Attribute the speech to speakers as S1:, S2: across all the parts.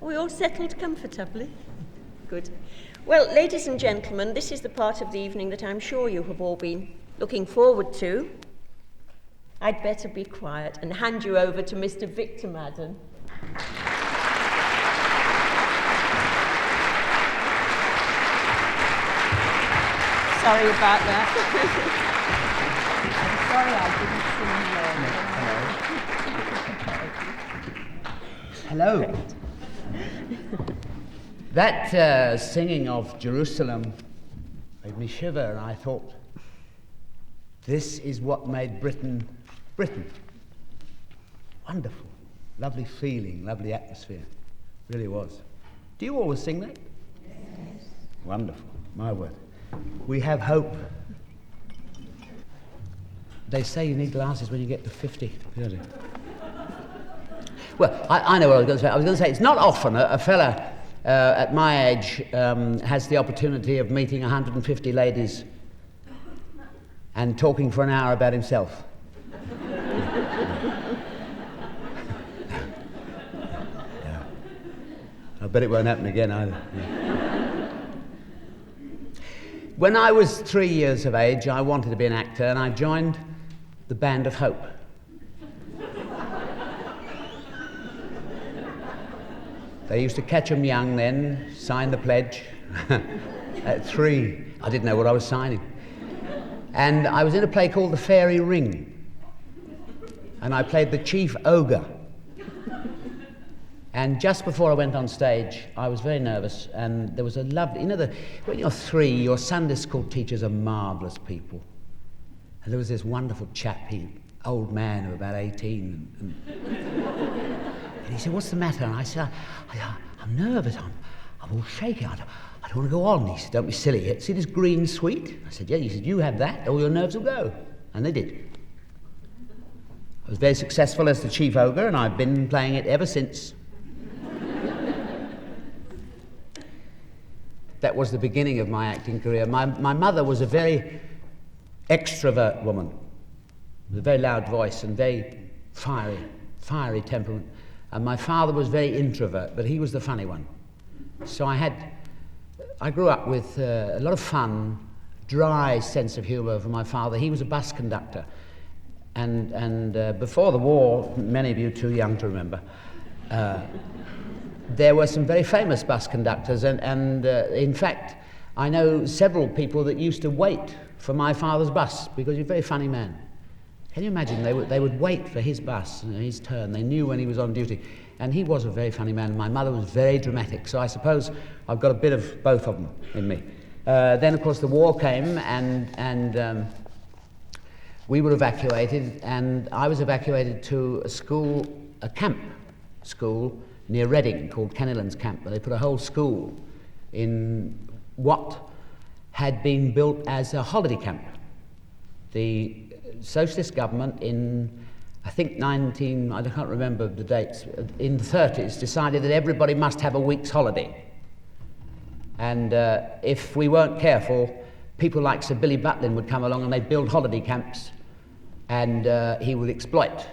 S1: Are we all settled comfortably? Good. Well, ladies and gentlemen, this is the part of the evening that I'm sure you have all been looking forward to. I'd better be quiet and hand you over to Mr. Victor Maddern. Sorry about that. I'm sorry I didn't sing well.
S2: Hello. That singing of Jerusalem made me shiver, and I thought, this is what made Britain, Britain. Wonderful, lovely feeling, lovely atmosphere, really was. Do you always sing that?
S1: Yes.
S2: Wonderful, my word. We have hope. They say you need glasses when you get to 50. Don't you? Well, I know what I was going to say. I was going to say it's not often a fella at my age has the opportunity of meeting 150 ladies and talking for an hour about himself. Yeah. I bet it won't happen again either. Yeah. When I was 3 years of age, I wanted to be an actor, and I joined the Band of Hope. They used to catch 'em young then, sign the pledge. At 3, I didn't know what I was signing. And I was in a play called The Fairy Ring, and I played the chief ogre. And just before I went on stage, I was very nervous, and there was a lovely, when you're 3, your Sunday school teachers are marvellous people. And there was this wonderful chap, old man of about 18, and he said, "What's the matter?" And I said, I'm nervous, I'm all shaky, I don't want to go on. He said, "Don't be silly, see this green sweet?" I said, "Yeah." He said, "You have that, all your nerves will go." And they did. I was very successful as the chief ogre, and I've been playing it ever since. That was the beginning of my acting career. My mother was a very extrovert woman, with a very loud voice and very fiery temperament. And my father was very introvert, but he was the funny one. So I grew up with a lot of fun, dry sense of humour from my father. He was a bus conductor. And before the war, many of you too young to remember, there were some very famous bus conductors, and in fact, I know several people that used to wait for my father's bus because he was a very funny man. Can you imagine? They would wait for his bus, his turn. They knew when he was on duty. And he was a very funny man. My mother was very dramatic, so I suppose I've got a bit of both of them in me. Then, of course, the war came, and we were evacuated, and I was evacuated to a camp school near Reading called Kennellan's Camp, where they put a whole school in what had been built as a holiday camp. The socialist government in, I think I can't remember the dates, in the 30s decided that everybody must have a week's holiday. And if we weren't careful, people like Sir Billy Butlin would come along and they'd build holiday camps, and he would exploit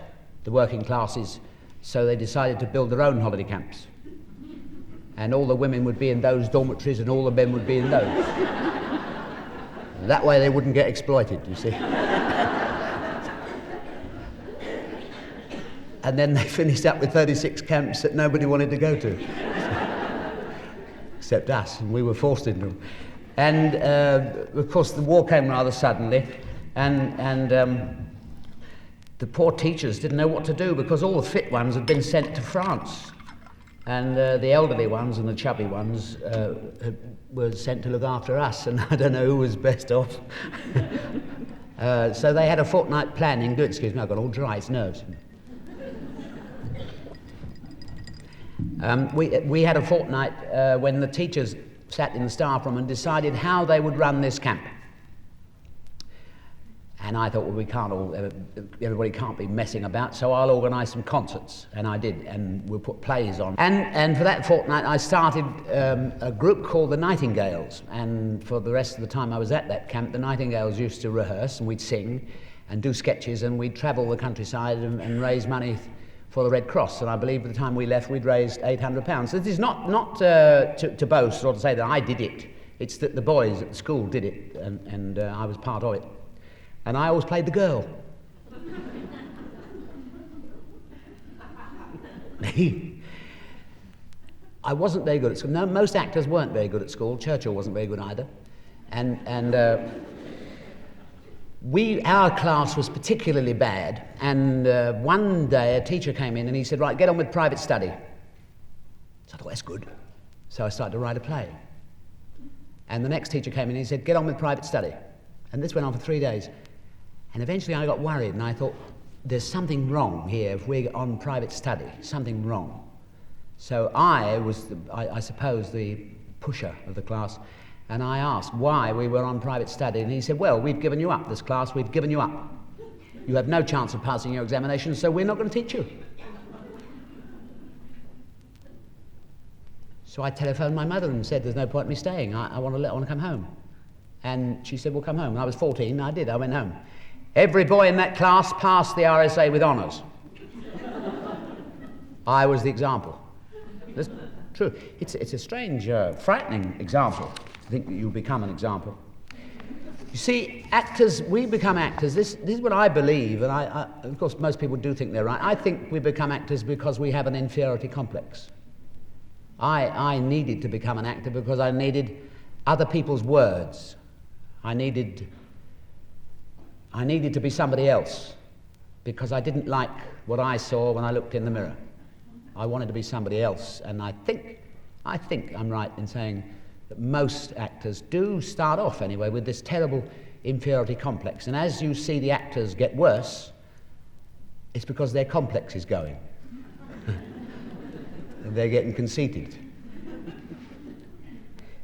S2: the working classes, so they decided to build their own holiday camps. And all the women would be in those dormitories and all the men would be in those. That way they wouldn't get exploited, you see. And then they finished up with 36 camps that nobody wanted to go to. Except us, and we were forced into them. And of course the war came rather suddenly, and the poor teachers didn't know what to do because all the fit ones had been sent to France, and the elderly ones and the chubby ones were sent to look after us, and I don't know who was best off. So they had a fortnight planning. Excuse me, I've got all dry, it's nerves. We had a fortnight when the teachers sat in the staff room and decided how they would run this camp. And I thought, well, everybody can't be messing about, so I'll organise some concerts. And I did, and we'll put plays on. And for that fortnight, I started a group called the Nightingales. And for the rest of the time I was at that camp, the Nightingales used to rehearse, and we'd sing and do sketches, and we'd travel the countryside and raise money for the Red Cross, and I believe by the time we left we'd raised £800. So this is not to boast or to say that I did it. It's that the boys at the school did it, and I was part of it. And I always played the girl. I wasn't very good at school. No, most actors weren't very good at school. Churchill wasn't very good either. And our class was particularly bad, and one day a teacher came in and he said, right, get on with private study. So I thought, that's good. So I started to write a play. And the next teacher came in and he said, get on with private study. And this went on for 3 days. And eventually I got worried and I thought, there's something wrong here if we're on private study, something wrong. So I was, I suppose, the pusher of the class, and I asked why we were on private study, and he said, well, we've given you up, this class, we've given you up. You have no chance of passing your examination, so we're not going to teach you. So I telephoned my mother and said, there's no point in me staying, I want to come home. And she said, well, come home. And I was 14, I did, I went home. Every boy in that class passed the RSA with honours. I was the example. That's true. It's a strange, frightening example to think that you become an example. You see, actors, we become actors. This is what I believe, and I, of course, most people do think they're right. I think we become actors because we have an inferiority complex. I needed to become an actor because I needed other people's words. I needed to be somebody else because I didn't like what I saw when I looked in the mirror. I wanted to be somebody else, and I think I'm right in saying that most actors do start off anyway with this terrible inferiority complex, and as you see the actors get worse, it's because their complex is going. And they're getting conceited.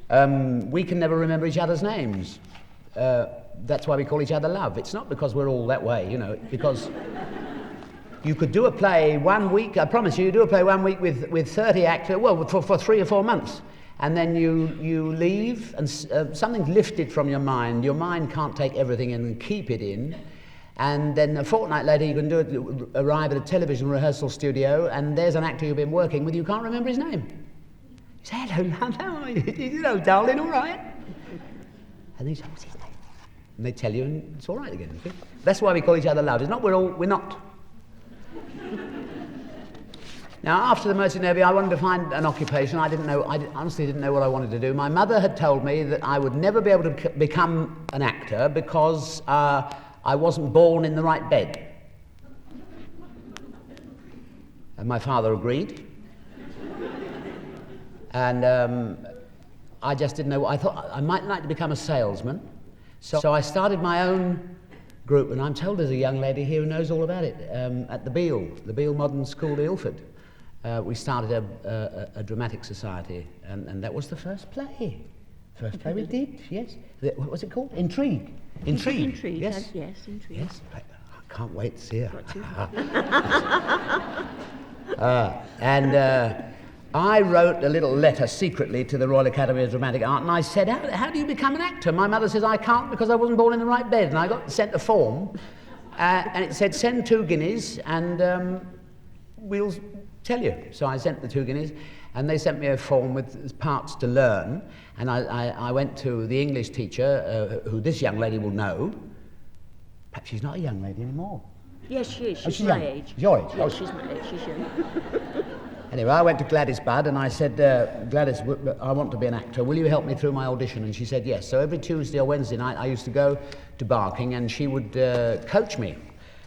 S2: We can never remember each other's names. That's why we call each other love. It's not because we're all that way, it's because you could do a play 1 week, I promise you do a play 1 week with 30 actors, well, for 3 or 4 months, and then you leave and something's lifted from your mind. Your mind can't take everything in and keep it in, and then a fortnight later you can arrive at a television rehearsal studio and there's an actor you've been working with, you can't remember his name. You say, hello, how are you? Darling, all right? And they say, what's his name? And they tell you and it's all right again. See? That's why we call each other love. It's not we're not. Now, after the Merchant Navy, I wanted to find an occupation. I honestly didn't know what I wanted to do. My mother had told me that I would never be able to become an actor because I wasn't born in the right bed. And my father agreed. And I just didn't know. I thought I might like to become a salesman. So I started my own group, and I'm told there's a young lady here who knows all about it, at the Beale Modern School, Ilford. We started a dramatic society, and that was the first play. First play we did, yes. What was it called? Intrigue. Intrigue. Yes.
S1: Yes, Intrigue.
S2: Yes. I can't wait to see her. I wrote a little letter secretly to the Royal Academy of Dramatic Art, and I said, how do you become an actor? My mother says, I can't because I wasn't born in the right bed. And I got sent a form, and it said, send 2 guineas, and we'll tell you. So I sent the 2 guineas, and they sent me a form with parts to learn, and I went to the English teacher, who this young lady will know. Perhaps she's not a young lady anymore.
S1: Yes, she is. She's
S2: my
S1: age.
S2: She's your age?
S1: Yeah, she's my age. She's young.
S2: Anyway, I went to Gladys Budd and I said, Gladys, I want to be an actor. Will you help me through my audition? And she said yes. So every Tuesday or Wednesday night I used to go to Barking and she would coach me.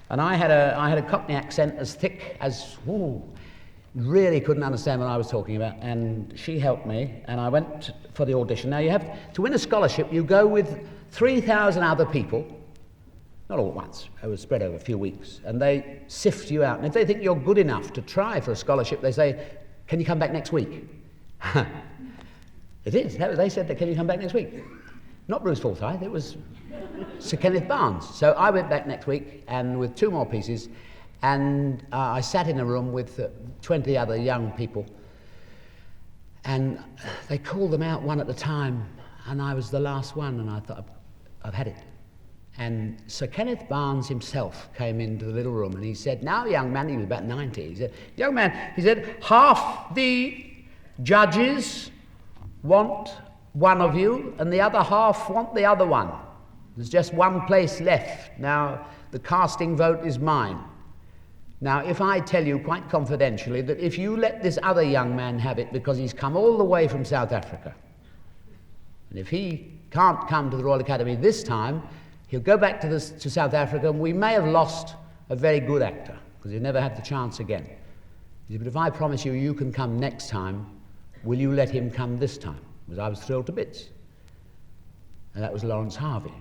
S2: And I had a Cockney accent as thick as, really couldn't understand what I was talking about. And she helped me and I went for the audition. Now to win a scholarship, you go with 3,000 other people. Not all at once, it was spread over a few weeks, and they sift you out. And if they think you're good enough to try for a scholarship, they say, can you come back next week? It is. They said that, can you come back next week? Not Bruce Forsyth, it was Sir Kenneth Barnes. So I went back next week, and with 2 more pieces, and I sat in a room with 20 other young people, and they called them out one at a time, and I was the last one, and I thought, I've had it. And Sir Kenneth Barnes himself came into the little room and he said, now, young man, he was about 90, he said, young man, he said, half the judges want one of you and the other half want the other one. There's just one place left. Now, the casting vote is mine. Now, if I tell you quite confidentially that if you let this other young man have it because he's come all the way from South Africa, and if he can't come to the Royal Academy this time, he'll go back to South Africa and we may have lost a very good actor because he'll never have the chance again. He said, but if I promise you, you can come next time, will you let him come this time? Because I was thrilled to bits. And that was Lawrence Harvey.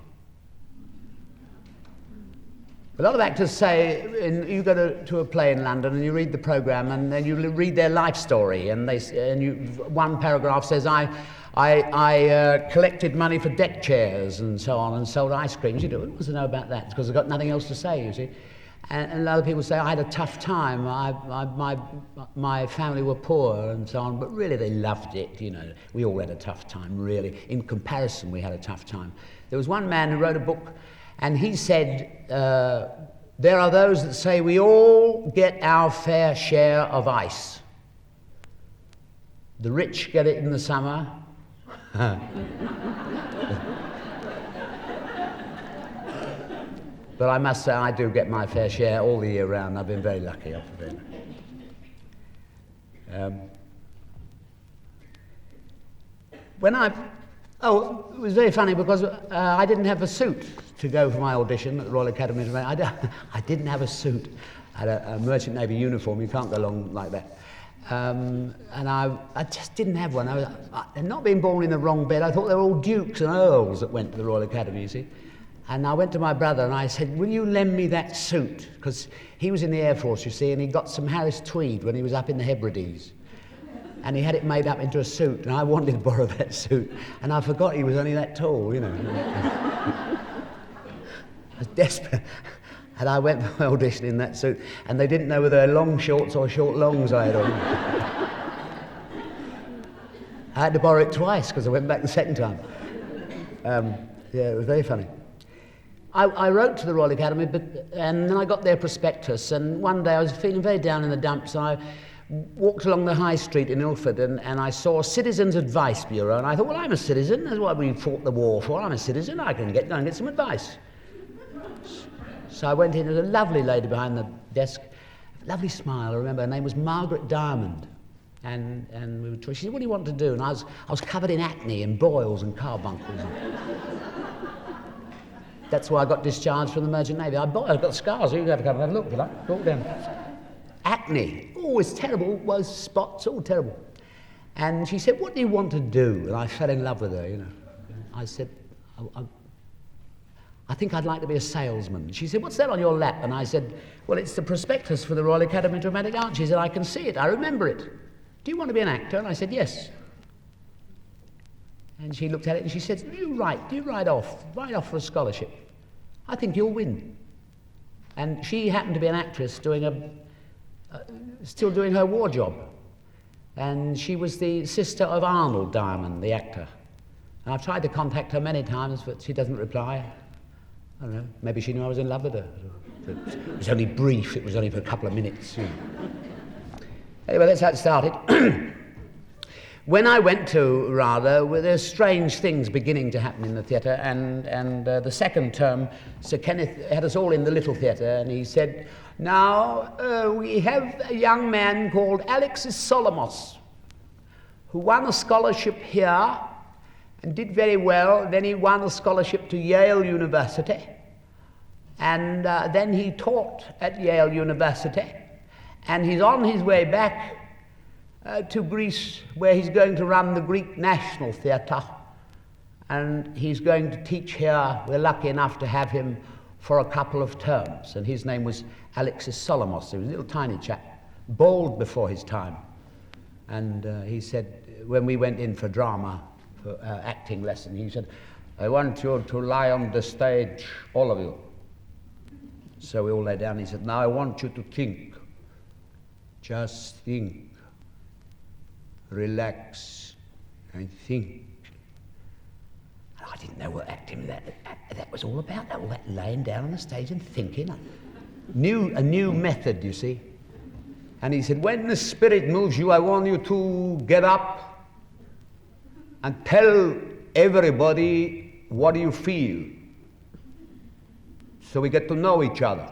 S2: A lot of actors say, you go to a play in London and you read the programme and then you read their life story and one paragraph says, I collected money for deck chairs and so on and sold ice creams. You don't want to know about that because they've got nothing else to say, you see. And other people say, I had a tough time, my family were poor and so on, but really they loved it, you know. We all had a tough time, really. In comparison, we had a tough time. There was one man who wrote a book and he said, there are those that say we all get our fair share of ice. The rich get it in the summer. But I must say I do get my fair share all the year round. I've been very lucky. I've been it was very funny because I didn't have a suit to go for my audition at the Royal Academy. I didn't have a suit. I had a Merchant Navy uniform. You can't go along like that. And I just didn't have one. And not being born in the wrong bed, I thought they were all dukes and earls that went to the Royal Academy, you see. And I went to my brother and I said, will you lend me that suit? Because he was in the Air Force, you see, and he got some Harris tweed when he was up in the Hebrides. And he had it made up into a suit, and I wanted to borrow that suit. And I forgot he was only that tall, you know. I was desperate. And I went for my audition in that suit, and they didn't know whether they were long shorts or short longs I had on. I had to borrow it twice because I went back the second time. Yeah, it was very funny. I wrote to the Royal Academy, and then I got their prospectus, and one day I was feeling very down in the dumps, and I walked along the high street in Ilford, and I saw Citizens Advice Bureau, and I thought, well, I'm a citizen, that's what we fought the war for, I'm a citizen, I can go and get some advice. So I went in, there was a lovely lady behind the desk, lovely smile, I remember, her name was Margaret Diamond, and we were talking, she said, what do you want to do? And I was covered in acne and boils and carbuncles. That's why I got discharged from the Merchant Navy. I've got scars. You can have a look, if you like. Walk down. Acne. Oh, it's terrible. Was spots, all terrible. And she said, what do you want to do? And I fell in love with her, you know. I said, I think I'd like to be a salesman. She said, what's that on your lap? And I said, well, it's the prospectus for the Royal Academy of Dramatic Art. She said, I can see it. I remember it. Do you want to be an actor? And I said, yes. And she looked at it and she said, do you write off for a scholarship? I think you'll win. And she happened to be an actress still doing her war job. And she was the sister of Arnold Diamond, the actor. And I've tried to contact her many times, but she doesn't reply. I don't know, maybe she knew I was in love with her. It was only brief, it was only for a couple of minutes. You know. Anyway, that's how it started. When I went to RADA, there were strange things beginning to happen in the theatre, and the second term, Sir Kenneth had us all in the little theatre, and he said, now, we have a young man called Alexis Solomos, who won a scholarship here and did very well. Then he won a scholarship to Yale University, and then he taught at Yale University, and he's on his way back to Greece, where he's going to run the Greek National Theatre, and he's going to teach here. We're lucky enough to have him for a couple of terms, and his name was Alexis Solomos. He was a little tiny chap, bald before his time, and he said, when we went in for drama, for acting lesson, he said, I want you to lie on the stage, all of you. So we all lay down, he said, now I want you to think, just think. Relax and think. I didn't know what acting that was all about, all that laying down on the stage and thinking. A new method, you see. And he said, when the spirit moves you, I want you to get up and tell everybody what you feel, so we get to know each other.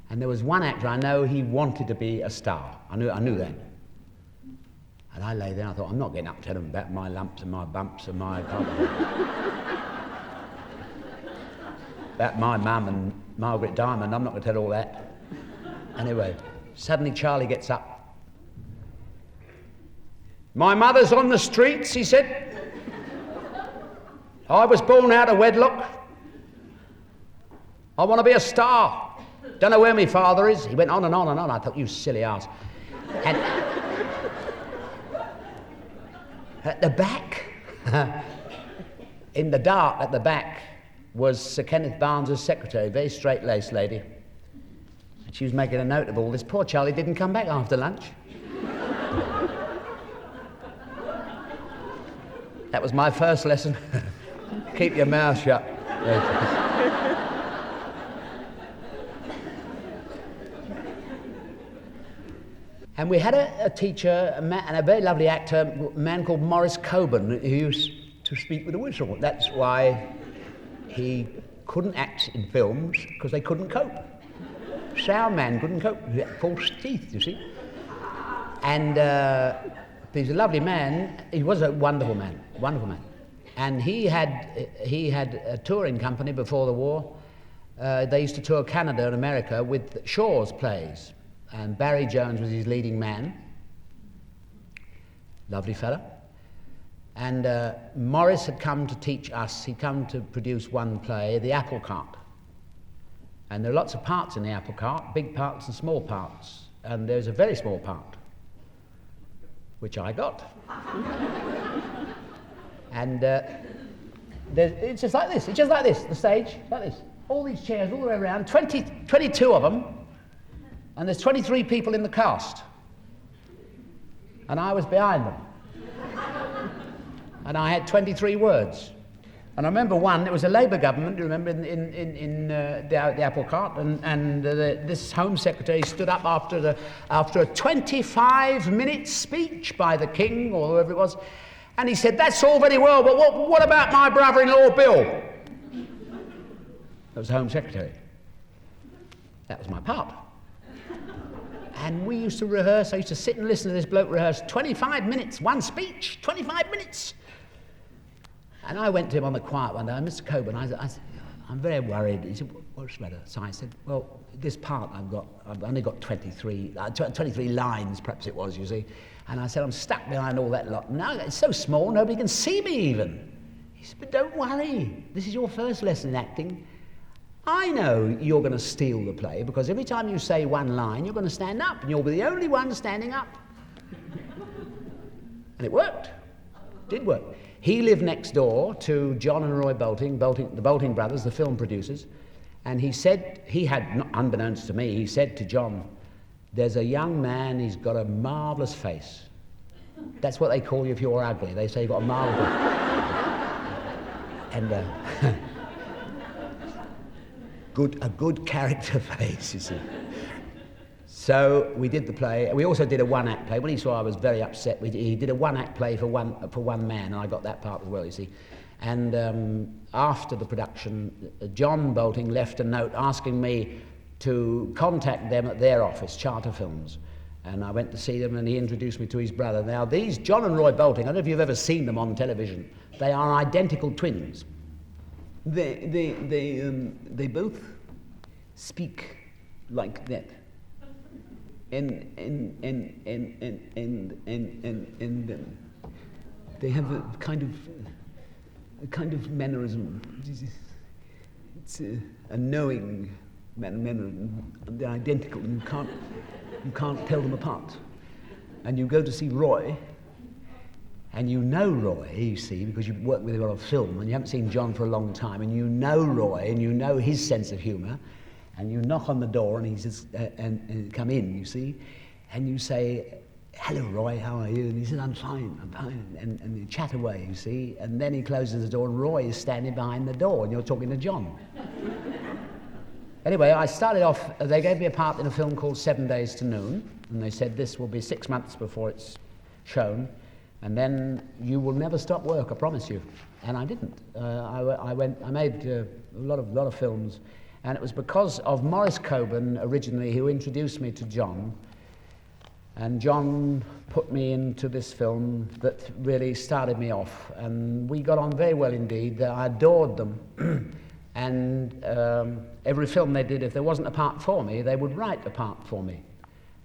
S2: And there was one actor I know, he wanted to be a star. I knew that. And I lay there and I thought, I'm not getting up to tell them about my lumps and my bumps and my... about my mum and Margaret Diamond, I'm not going to tell all that. Anyway, suddenly Charlie gets up. My mother's on the streets, he said. I was born out of wedlock. I want to be a star. Don't know where my father is. He went on and on and on. I thought, you silly ass. And at the back, in the dark at the back, was Sir Kenneth Barnes' secretary, a very straight-laced lady. And she was making a note of all this. Poor Charlie didn't come back after lunch. That was my first lesson. Keep your mouth shut. And we had a teacher, and a very lovely actor, a man called Maurice Cockburn, who used to speak with a whistle. That's why he couldn't act in films, because they couldn't cope. Sound man couldn't cope. He had false teeth, you see. And he's a lovely man. He was a wonderful man. And he had a touring company before the war. They used to tour Canada and America with Shaw's plays. And Barry Jones was his leading man. Lovely fella. And Morris had come to teach us, he'd come to produce one play, The Apple Cart. And there are lots of parts in The Apple Cart, big parts and small parts. And there's a very small part, which I got. And it's just like this, the stage, like this. All these chairs all the way around, 22 of them. And there's 23 people in the cast. And I was behind them. And I had 23 words. And I remember one, it was a Labour government, you remember, in the Apple Cart, and this Home Secretary stood up after a 25-minute speech by the King, or whoever it was, and he said, that's all very well, but what about my brother-in-law, Bill? That was the Home Secretary. That was my part. And we used to rehearse, I used to sit and listen to this bloke rehearse 25 minutes, one speech, 25 minutes. And I went to him on the quiet one day, Mr. Cockburn, I said, I'm very worried. He said, what's the matter? So I said, well, this part I've only got 23 lines, perhaps it was, you see. And I said, I'm stuck behind all that lot. Now it's so small, nobody can see me even. He said, but don't worry, this is your first lesson in acting. I know you're going to steal the play, because every time you say one line, you're going to stand up, and you'll be the only one standing up. And it worked. It did work. He lived next door to John and Roy Bolting, the Bolting brothers, the film producers, and he said, unbeknownst to me, he said to John, there's a young man, he's got a marvellous face. That's what they call you if you're ugly. They say you've got a marvellous face. And a good character face, you see. So we did the play. We also did a one-act play. When he saw I was very upset, he did a one-act play for one man, and I got that part as well, you see. And after the production, John Bolting left a note asking me to contact them at their office, Charter Films. And I went to see them, and he introduced me to his brother. Now, these John and Roy Bolting, I don't know if you've ever seen them on television. They are identical twins. They both speak like that. And they have a kind of mannerism. It's a knowing mannerism. They're identical, and you can't tell them apart. And you go to see Roy, and you know Roy, you see, because you've worked with him on a film, and you haven't seen John for a long time, and you know Roy, and you know his sense of humour, and you knock on the door, and he says, and come in, you see, and you say, hello, Roy, how are you? And he said, I'm fine. And you chat away, you see, and then he closes the door, and Roy is standing behind the door, and you're talking to John. Anyway, I started off, they gave me a part in a film called 7 Days to Noon, and they said this will be 6 months before it's shown, and then you will never stop work, I promise you. And I didn't. I made a lot of films, and it was because of Maurice Cockburn originally who introduced me to John, and John put me into this film that really started me off, and we got on very well indeed. I adored them. And every film they did, if there wasn't a part for me, they would write a part for me.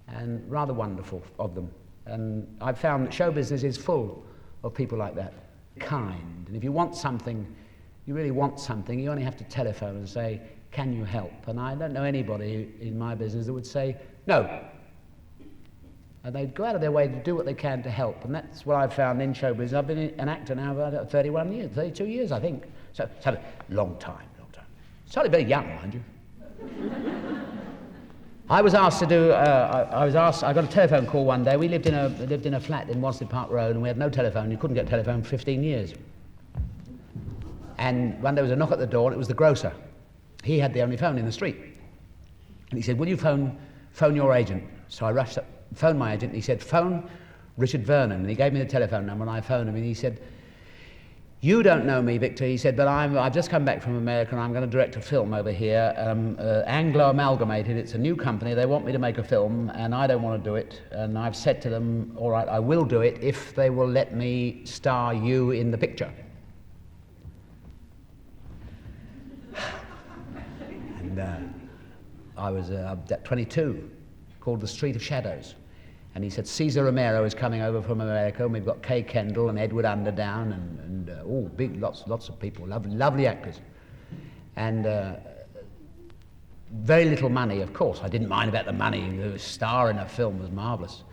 S2: And rather wonderful of them. And I've found that show business is full of people like that, kind. And if you want something, you really want something, you only have to telephone and say, can you help? And I don't know anybody in my business that would say, no. And they'd go out of their way to do what they can to help. And that's what I've found in show business. I've been an actor now for 31 years, 32 years, I think. So it's had a long time. Started very young, mind you. I was asked to do. I got a telephone call one day. We lived in a flat in Wanstead Park Road, and we had no telephone. You couldn't get telephone for 15 years. And one day there was a knock at the door, and it was the grocer. He had the only phone in the street, and he said, "Will you phone your agent?" So I rushed up, phoned my agent, and he said, "Phone Richard Vernon." And he gave me the telephone number, and I phoned him, and he said, "You don't know me, Victor," he said, "but I've just come back from America and I'm going to direct a film over here, Anglo Amalgamated. It's a new company. They want me to make a film and I don't want to do it. And I've said to them, all right, I will do it if they will let me star you in the picture." And I was 22, called The Street of Shadows. And he said, Cesar Romero is coming over from America, and we've got Kay Kendall and Edward Underdown and lots of people, lovely actors. And very little money, of course. I didn't mind about the money. The star in a film was marvellous.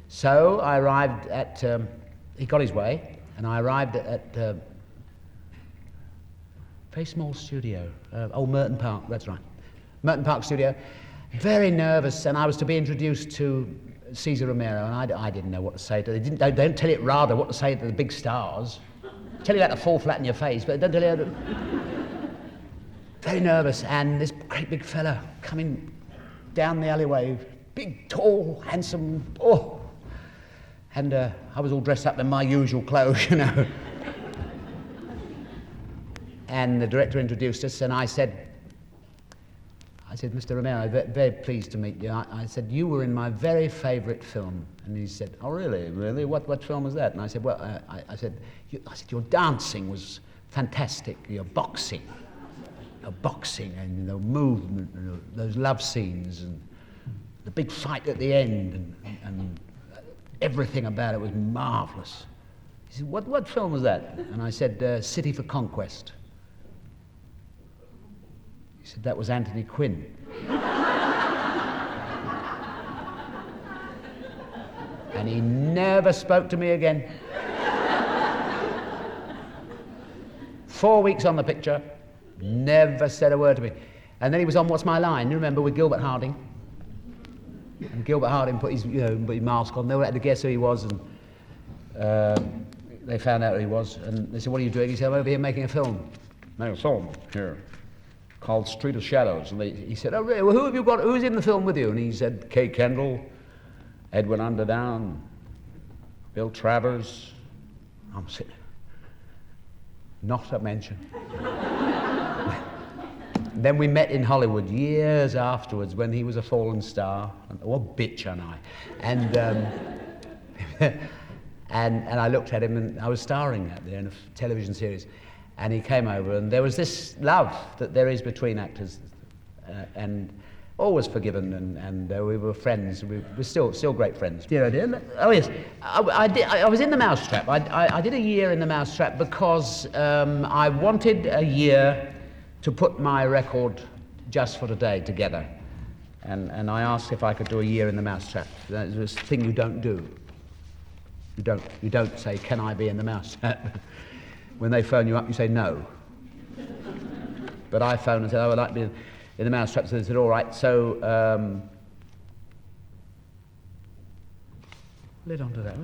S2: So I arrived at, he got his way, and I arrived at a very small studio, Merton Park, that's right. Merton Park studio, very nervous, and I was to be introduced to Cesar Romero, and I didn't know what to say. They don't tell it rather what to say to the big stars. Tell you that to fall flat in your face, but don't tell you how to... Very nervous, and this great big fella coming down the alleyway, big, tall, handsome, and I was all dressed up in my usual clothes, you know. And the director introduced us, and I said, Mr. Romero, very pleased to meet you. I said, you were in my very favourite film. And he said, oh, really? Really? What film was that? And I said, well, I said, your dancing was fantastic, your boxing and the movement, and those love scenes, and the big fight at the end, and everything about it was marvellous. He said, what film was that? And I said, City for Conquest. He said, that was Anthony Quinn. And he never spoke to me again. 4 weeks on the picture, never said a word to me. And then he was on What's My Line, you remember, with Gilbert Harding. And Gilbert Harding put his mask on. They all had to guess who he was, and they found out who he was. And they said, what are you doing? He said, I'm over here making a film. Making a film here, called Street of Shadows. And he said, oh, really? Well, who have you got? Who's in the film with you? And he said, Kay Kendall, Edwin Underdown, Bill Travers. I'm sitting, not a mention. Then we met in Hollywood years afterwards when he was a fallen star. What bitch am I? And and I looked at him, and I was starring out there in a television series. And he came over, and there was this love that there is between actors, and always forgiven, and we were friends. We're still great friends. You know, oh yes, I was in the Mousetrap. I did a year in the Mousetrap because I wanted a year to put my record Just for Today together, and I asked if I could do a year in the Mousetrap. That's a thing you don't do. You don't say, can I be in the Mousetrap? When they phone you up, you say no. But I phoned and said, oh, I'd like to be in the Mousetrap. So they said, all right. So lid onto that.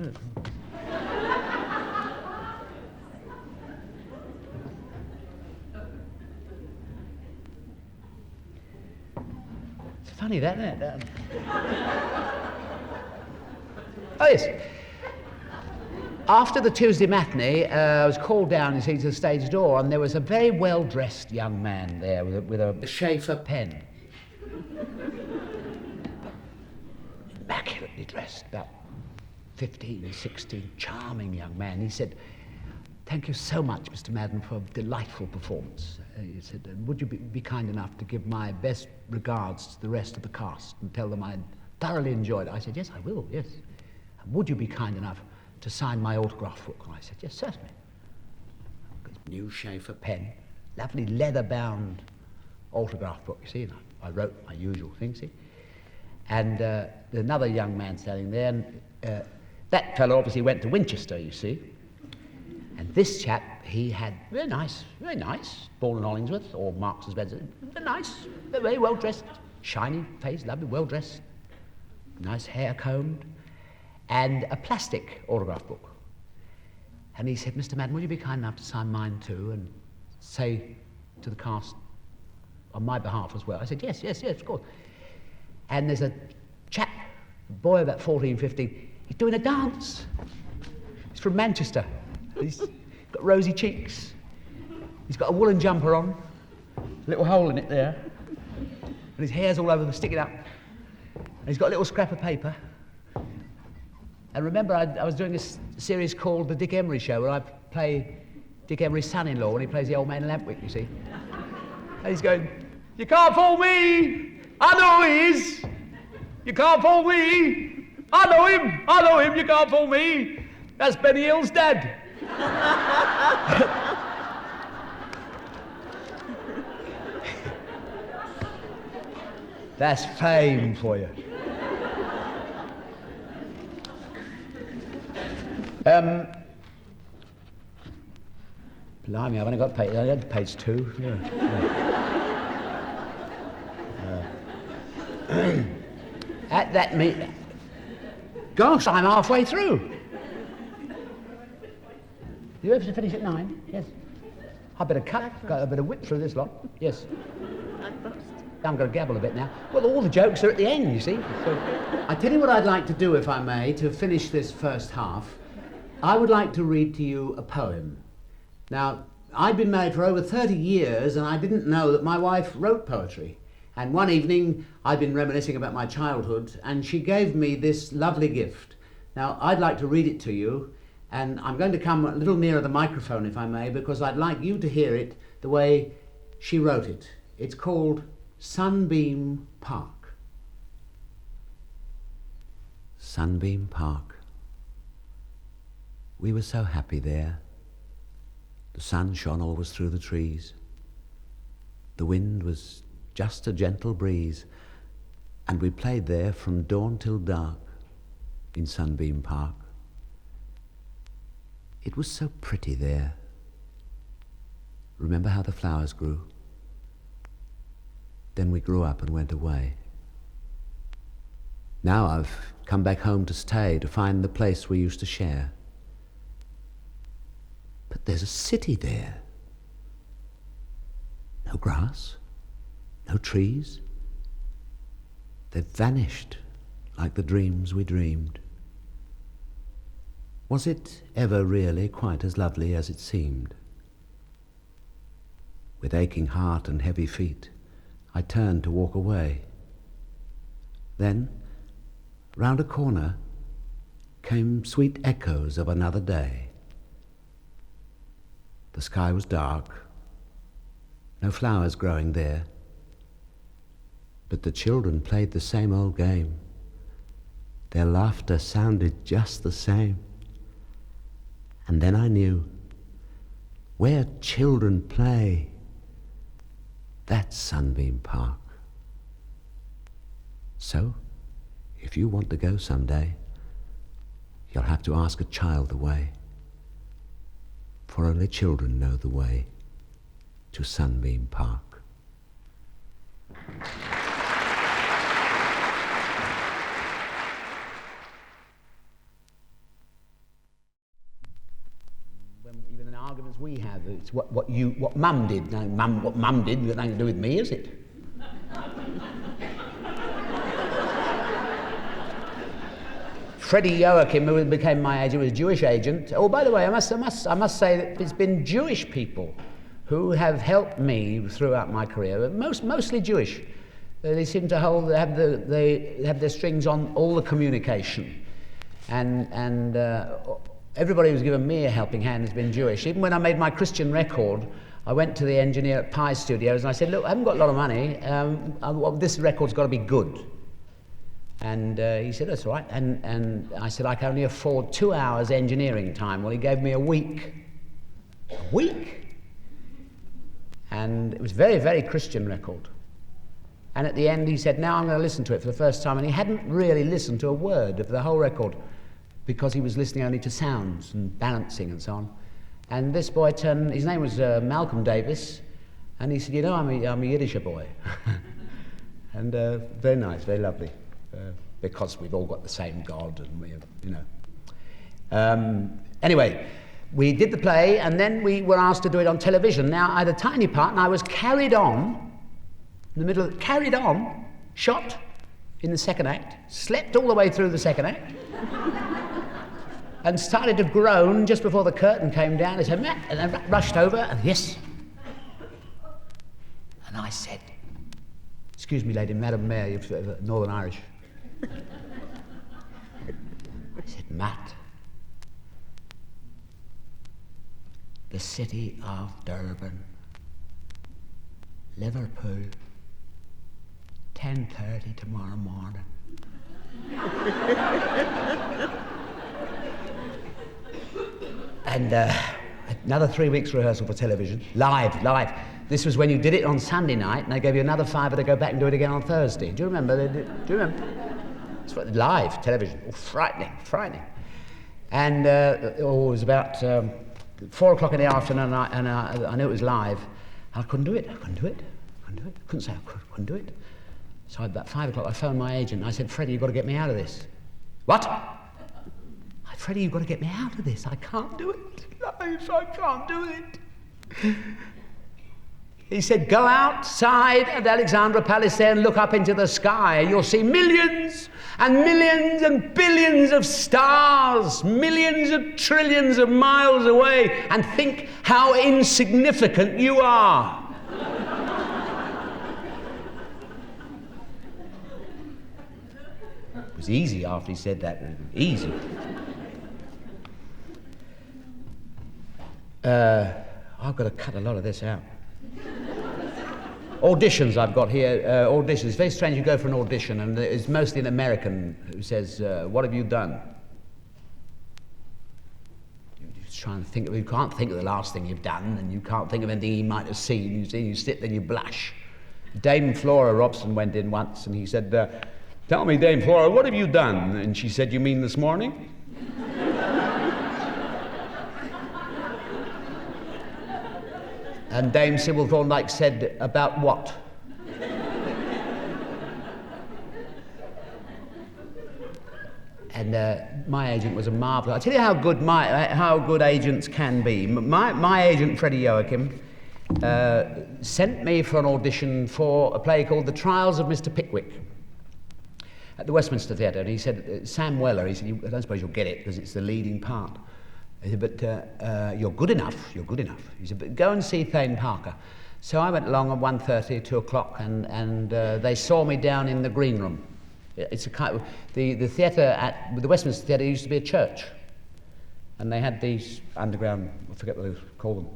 S2: It's funny, that, isn't it? Oh, yes. After the Tuesday matinee, I was called down, you see, to the stage door, and there was a very well-dressed young man there with a Schaefer pen. Immaculately dressed, about 15, 16, charming young man. He said, "Thank you so much, Mr. Maddern, for a delightful performance." He said, "Would you be kind enough to give my best regards to the rest of the cast and tell them I thoroughly enjoyed it?" I said, "Yes, I will, yes." "Would you be kind enough to sign my autograph book?" And I said, "Yes, certainly." New Schaefer pen, lovely leather-bound autograph book, you see. And I wrote my usual thing, see. And another young man standing there, and that fellow obviously went to Winchester, you see. And this chap, he had very nice, born in Hollingsworth, or Marks and Spencer, very nice, very well-dressed, shiny face, lovely, well-dressed, nice hair combed, and a plastic autograph book. And he said, "Mr. Maddern, will you be kind enough to sign mine too and say to the cast on my behalf as well?" I said, yes, of course. And there's a chap, a boy about 14, 15, he's doing a dance. He's from Manchester. He's got rosy cheeks. He's got a woolen jumper on, a little hole in it there, and his hair's all over, sticking up. And he's got a little scrap of paper. And remember, I was doing a series called The Dick Emery Show, where I play Dick Emery's son-in-law when he plays the old man in Lampwick, you see. And he's going, "You can't fool me! I know who he is! You can't fool me! I know him! You can't fool me! That's Benny Hill's dad!" That's fame for you. Blimey, I've only got page 2. At that meeting, gosh, I'm halfway through. You have to finish at 9? Yes. I better whip through this lot. Yes. I'm going to gabble a bit now. Well, all the jokes are at the end, you see. So, I tell you what I'd like to do, if I may, to finish this first half. I would like to read to you a poem. Now, I've been married for over 30 years, and I didn't know that my wife wrote poetry. And one evening, I'd been reminiscing about my childhood, and she gave me this lovely gift. Now, I'd like to read it to you, and I'm going to come a little nearer the microphone, if I may, because I'd like you to hear it the way she wrote it. It's called Sunbeam Park. Sunbeam Park. We were so happy there. The sun shone always through the trees. The wind was just a gentle breeze, and we played there from dawn till dark in Sunbeam Park. It was so pretty there. Remember how the flowers grew? Then we grew up and went away. Now I've come back home to stay, to find the place we used to share. But there's a city there. No grass, no trees. They've vanished like the dreams we dreamed. Was it ever really quite as lovely as it seemed? With aching heart and heavy feet, I turned to walk away. Then, round a corner, came sweet echoes of another day. The sky was dark, no flowers growing there, but the children played the same old game. Their laughter sounded just the same. And then I knew, where children play, that's Sunbeam Park. So, if you want to go someday, you'll have to ask a child the way, for only children know the way to Sunbeam Park. the arguments we have. It's what Mum did. No, what Mum did has nothing to do with me, is it? Freddie Joachim, who became my agent, was a Jewish agent. Oh, by the way, I must say that it's been Jewish people who have helped me throughout my career. Mostly Jewish. They seem to have their strings on all the communication, and everybody who's given me a helping hand has been Jewish. Even when I made my Christian record, I went to the engineer at Pi Studios and I said, "Look, I haven't got a lot of money. This record's got to be good." And he said, "That's all right." And I said, "I can only afford 2 hours engineering time." Well, he gave me a week. A week? And it was a very, very Christian record. And at the end he said, "Now I'm going to listen to it for the first time." And he hadn't really listened to a word of the whole record because he was listening only to sounds and balancing and so on. And this boy turned, his name was Malcolm Davis, and he said, "You know, I'm a Yiddish boy." And very nice, very lovely. Because we've all got the same God, and we, you know. Anyway, we did the play, and then we were asked to do it on television. Now, I had a tiny part, and I was carried on, shot in the second act, slept all the way through the second act, and started to groan just before the curtain came down. I said, "Matt," and I rushed over, and yes. And I said, "Excuse me, lady, Madam Mayor, you're Northern Irish." I said, "Matt, the city of Durban, Liverpool, 10:30 tomorrow morning." And another 3 weeks rehearsal for television, live. This was when you did it on Sunday night, and they gave you another £5 to go back and do it again on Thursday. Do you remember? Do you remember? It's live television. Oh, frightening. And it was about 4 o'clock in the afternoon, and I knew it was live. I couldn't do it. Couldn't say I couldn't do it. So at about 5 o'clock, I phoned my agent. I said, "Freddie, you've got to get me out of this." "What?" I said, "Freddie, you've got to get me out of this. I can't do it. I can't do it." He said, "Go outside at Alexandra Palace there and look up into the sky. You'll see millions and millions and billions of stars, millions of trillions of miles away, and think how insignificant you are." It was easy after he said that. Easy. I've got to cut a lot of this out. Auditions I've got here. Auditions. It's very strange. You go for an audition, and it's mostly an American who says, "What have you done?" You just try and think. You can't think of the last thing you've done, and you can't think of anything he might have seen. You sit there and you blush. Dame Flora Robson went in once, and he said, "Tell me, Dame Flora, what have you done?" And she said, "You mean this morning?" And Dame Sybil Thorndike said, "About what?" And my agent was a marvel. I tell you how good agents can be. My agent, Freddie Joachim, sent me for an audition for a play called The Trials of Mr. Pickwick at the Westminster Theatre. And he said, Sam Weller, he said, "I don't suppose you'll get it because it's the leading part." He said, "But you're good enough. He said, "But go and see Thane Parker." So I went along at 1:30, 2 o'clock, and they saw me down in the green room. It's a kind of, the theatre at the Westminster Theatre used to be a church, and they had these underground, I forget what they call them.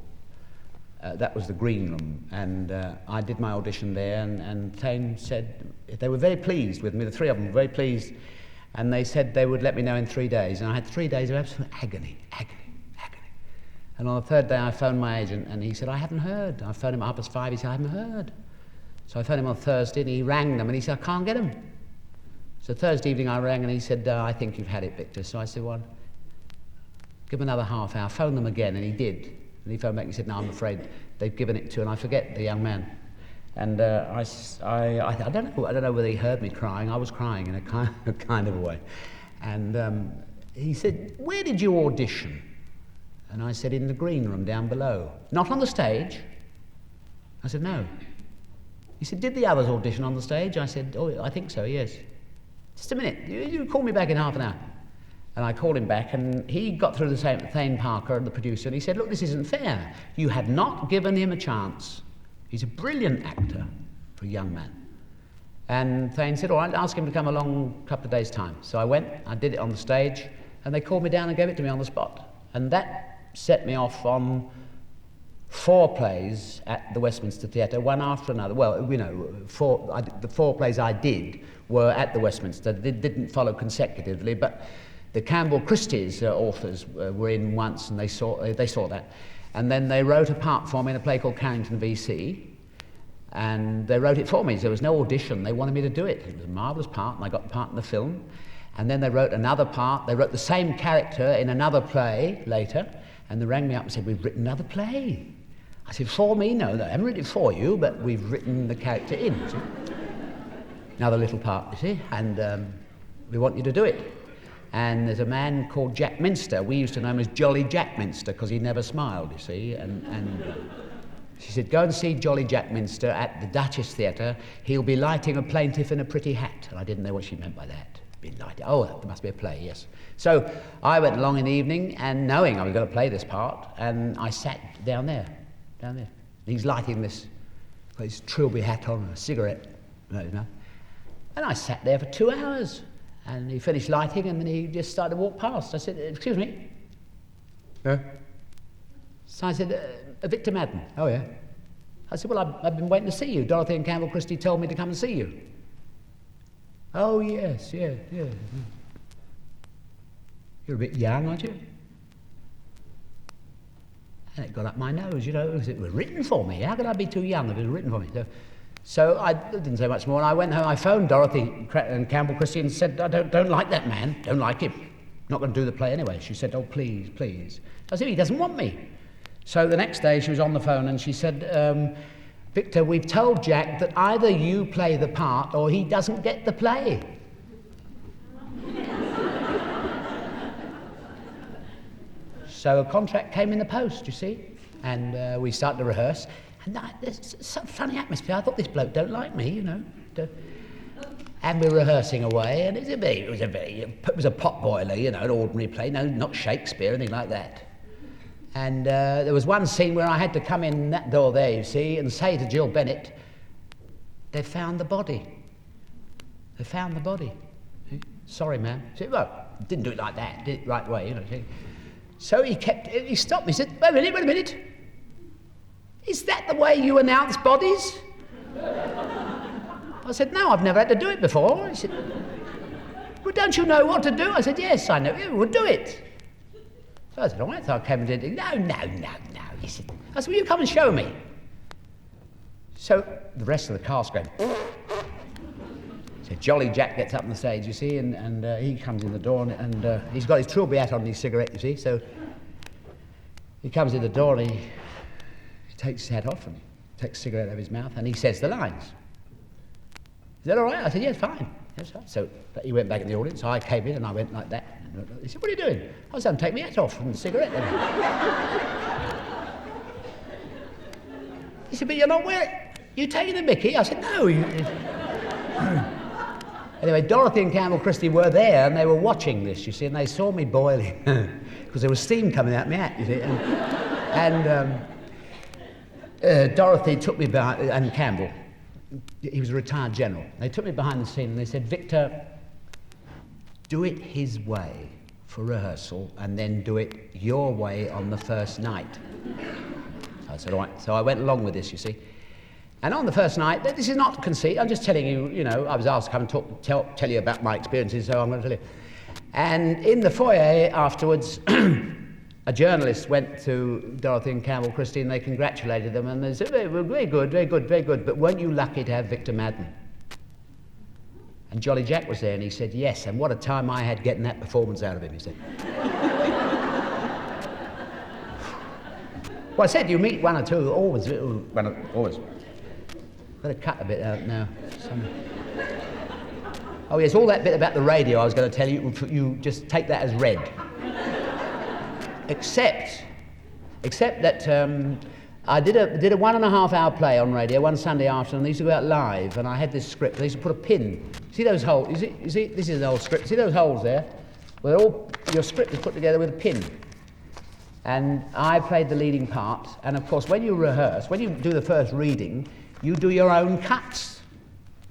S2: That was the green room, and I did my audition there, and Thane said, they were very pleased with me, the three of them were very pleased, and they said they would let me know in 3 days, and I had 3 days of absolute agony. And on the third day I phoned my agent, and he said, "I haven't heard." I phoned him at 5:30, he said, "I haven't heard." So I phoned him on Thursday, and he rang them, and he said, "I can't get him." So Thursday evening I rang, and he said, "I think you've had it, Victor." So I said, "Well, give him another half hour." Phone them again, and he did. And he phoned back and he said, "No, I'm afraid they've given it to," and I forget the young man. And I don't know whether he heard me crying. I was crying in a kind of a way. And he said, "Where did you audition?" And I said, in the green room down below. Not on the stage? I said, no. He said, did the others audition on the stage? I said, oh, I think so, yes. Just a minute, you call me back in half an hour. And I called him back, and he got through the same Thane Parker, the producer, and he said, look, this isn't fair. You have not given him a chance. He's a brilliant actor for a young man. And Thane said, all right, ask him to come along a couple of days' time. So I went, I did it on the stage, and they called me down and gave it to me on the spot. And that set me off on 4 plays at the Westminster Theatre, one after another. Well, you know, the 4 plays I did were at the Westminster. They didn't follow consecutively, but the Campbell Christie's authors were in once, and they saw that. And then they wrote a part for me in a play called Carrington V.C., and they wrote it for me. There was no audition. They wanted me to do it. It was a marvellous part, and I got the part in the film. And then they wrote another part. They wrote the same character in another play later, and they rang me up and said, we've written another play. I said, for me? No, I haven't written it for you, but we've written the character in. See? Another little part, you see, and we want you to do it. And there's a man called Jack Minster. We used to know him as Jolly Jack Minster because he never smiled, you see. And she said, go and see Jolly Jack Minster at the Duchess Theatre. He'll be lighting a plaintiff in a pretty hat. And I didn't know what she meant by that. Be lighting. Oh, there must be a play, yes. So I went along in the evening, and knowing I was going to play this part, and I sat down there. And he's lighting this, his trilby hat on, a cigarette, you know. And I sat there for 2 hours, and he finished lighting, and then he just started to walk past. I said, excuse me? Yeah? So I said, Victor Maddern. Oh, yeah? I said, well, I've been waiting to see you. Dorothy and Campbell Christie told me to come and see you. Oh, yes, yeah. You're a bit young, aren't you? And it got up my nose, you know, it was written for me. How could I be too young if it was written for me? So I didn't say much more, and I went home. I phoned Dorothy and Campbell Christie and said, I don't like that man, don't like him. Not going to do the play anyway. She said, oh, please, please. I said, he doesn't want me. So the next day she was on the phone and she said, Victor, we've told Jack that either you play the part or he doesn't get the play. So a contract came in the post, you see, and we started to rehearse. And there's some funny atmosphere. I thought, this bloke don't like me, you know. And we're rehearsing away, and it was a potboiler, you know, an ordinary play, no, not Shakespeare, anything like that. And there was one scene where I had to come in that door there, you see, and say to Jill Bennett, they found the body. They found the body. Sorry, ma'am. She said, well, didn't do it like that, did it right away, you know. So he stopped me, he said, wait a minute. Is that the way you announce bodies? I said, no, I've never had to do it before. He said, well, don't you know what to do? I said, yes, I know. Yeah, we'll do it. So I said, all right, so I came and did it. No. He said, I said, will you come and show me? So the rest of the cast going, so Jolly Jack gets up on the stage, you see, and he comes in the door, and he's got his trilby hat on and his cigarette, you see, so he comes in the door and he takes his hat off and takes a cigarette out of his mouth, and he says the lines. Is that all right? I said, yes, fine. Yes, fine. So he went back in the audience, so I came in and I went like that. He said, what are you doing? I said, I'm taking my hat off from the cigarette. He said, but you're not wearing... You taking the mickey? I said, no. Anyway, Dorothy and Campbell Christie were there, and they were watching this, you see, and they saw me boiling, because there was steam coming out my hat, you see. And Dorothy took me behind, and Campbell, he was a retired general. They took me behind the scene and they said, Victor, do it his way for rehearsal and then do it your way on the first night. So I said, all right. So I went along with this, you see. And on the first night, this is not conceit, I'm just telling you, you know, I was asked to come and tell you about my experiences, so I'm going to tell you. And in the foyer afterwards, a journalist went to Dorothy and Campbell Christie and they congratulated them and they said, very good, but weren't you lucky to have Victor Maddern? And Jolly Jack was there and he said, yes, and what a time I had getting that performance out of him, he said. Well, I said, you meet one or two, always. Got to cut a bit out now. Oh yes, all that bit about the radio I was going to tell you, you just take that as read. Except Except that I did a 1.5 hour play on radio one Sunday afternoon. They used to go out live, and I had this script. They used to put a pin. See those holes? You see, this is an old script. See those holes there? Well, your script is put together with a pin. And I played the leading part. And of course, when you rehearse, when you do the first reading, you do your own cuts.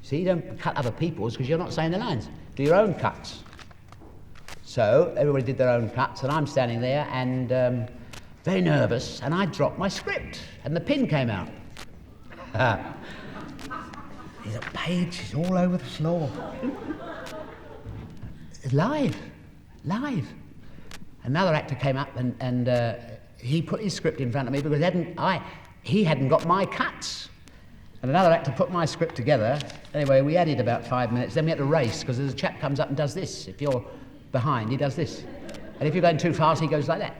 S2: See, you don't cut other people's because you're not saying the lines. Do your own cuts. So everybody did their own cuts, and I'm standing there and very nervous, and I dropped my script, and the pin came out. There's a page, it's all over the floor. Live. Another actor came up and he put his script in front of me because he hadn't got my cuts. And another actor put my script together. Anyway, we added about 5 minutes, then we had to race, because there's a chap comes up and does this. If you're behind, he does this. And if you're going too fast, he goes like that.